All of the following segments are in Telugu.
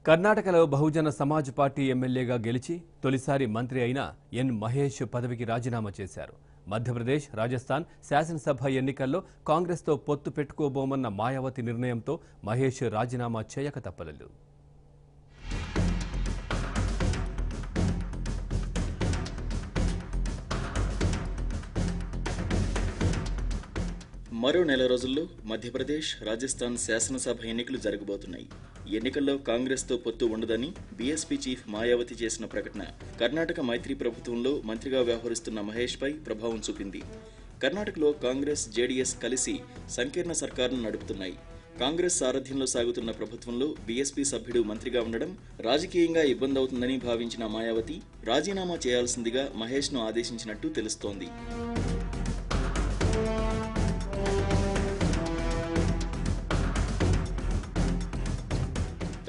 కర్ణాటకలో బహుజన సమాజ్ పార్టీ ఎమ్మెల్యేగా గెలిచి తొలిసారి మంత్రి అయిన ఎన్ మహేష్ పదవికి రాజీనామా చేశారు. మధ్యప్రదేశ్, రాజస్థాన్ శాసనసభ ఎన్నికల్లో కాంగ్రెస్తో పొత్తు పెట్టుకోబోమన్న మాయావతి నిర్ణయంతో మహేష్ రాజీనామా చేయక తప్పలేదు. మరో నెల రోజుల్లో మధ్యప్రదేశ్, రాజస్థాన్ శాసనసభ ఎన్నికలు జరగబోతున్నాయి. ఎన్నికల్లో కాంగ్రెస్తో పొత్తు ఉండదని బీఎస్పీ చీఫ్ మాయావతి చేసిన ప్రకటన కర్ణాటక మైత్రి ప్రభుత్వంలో మంత్రిగా వ్యవహరిస్తున్న మహేష్పై ప్రభావం చూపింది. కర్ణాటకలో కాంగ్రెస్, జేడీఎస్ కలిసి సంకీర్ణ సర్కారును నడుపుతున్నాయి. కాంగ్రెస్ సారథ్యంలో సాగుతున్న ప్రభుత్వంలో బీఎస్పీ సభ్యుడు మంత్రిగా ఉండడం రాజకీయంగా ఇబ్బంది అవుతుందని భావించిన మాయావతి రాజీనామా చేయాల్సిందిగా మహేష్ను ఆదేశించినట్టు తెలుస్తోంది.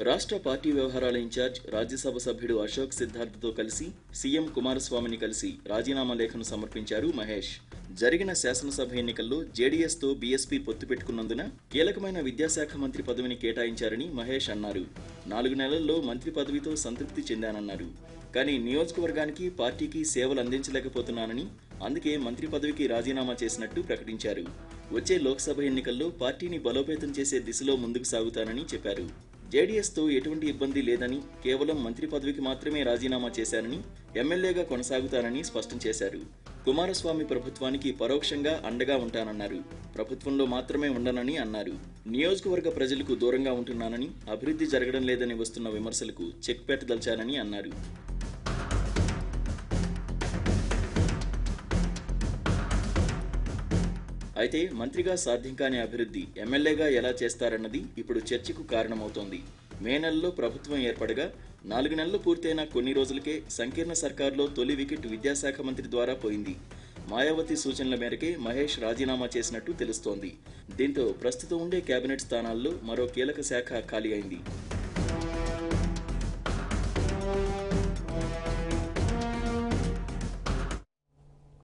రాష్ట్ర పార్టీ వ్యవహారాల ఇన్ఛార్జ్, రాజ్యసభ సభ్యుడు అశోక్ సిద్ధార్థతో కలిసి సీఎం కుమారస్వామిని కలిసి రాజీనామా లేఖను సమర్పించారు మహేష్. జరిగిన శాసనసభ ఎన్నికల్లో జేడీఎస్తో బీఎస్పీ పొత్తు పెట్టుకున్నందున కీలకమైన విద్యాశాఖ మంత్రి పదవిని కేటాయించారని మహేష్ అన్నారు. 4 నెలల్లో మంత్రి పదవితో సంతృప్తి చెందానన్నారు. కానీ నియోజకవర్గానికి, పార్టీకి సేవలు అందించలేకపోతున్నానని, అందుకే మంత్రి పదవికి రాజీనామా చేసినట్టు ప్రకటించారు. వచ్చే లోక్సభ ఎన్నికల్లో పార్టీని బలోపేతం చేసే దిశలో ముందుకు సాగుతానని చెప్పారు. జేడీఎస్తో ఎటువంటి ఇబ్బంది లేదని, కేవలం మంత్రి పదవికి మాత్రమే రాజీనామా చేశానని, ఎమ్మెల్యేగా కొనసాగుతానని స్పష్టం చేశారు. కుమారస్వామి ప్రభుత్వానికి పరోక్షంగా అండగా ఉంటానన్నారు. ప్రభుత్వంలో మాత్రమే ఉండనని అన్నారు. నియోజకవర్గ ప్రజలకు దూరంగా ఉంటున్నానని, అభివృద్ధి జరగడం లేదని వస్తున్న విమర్శలకు చెక్ పెట్టదలిచానని అన్నారు. అయితే మంత్రిగా సాధ్యం కాని అభివృద్ధి ఎమ్మెల్యేగా ఎలా చేస్తారన్నది ఇప్పుడు చర్చకు కారణమవుతోంది. మే నెలలో ప్రభుత్వం ఏర్పడగా 4 నెలలు పూర్తయిన కొన్ని రోజులకే సంకీర్ణ సర్కార్లో తొలి వికెట్ విద్యాశాఖ మంత్రి ద్వారా పోయింది. మాయావతి సూచనల మేరకే మహేష్ రాజీనామా చేసినట్టు తెలుస్తోంది. దీంతో ప్రస్తుతం ఉండే కేబినెట్ స్థానాల్లో మరో కీలక శాఖ ఖాళీ అయింది.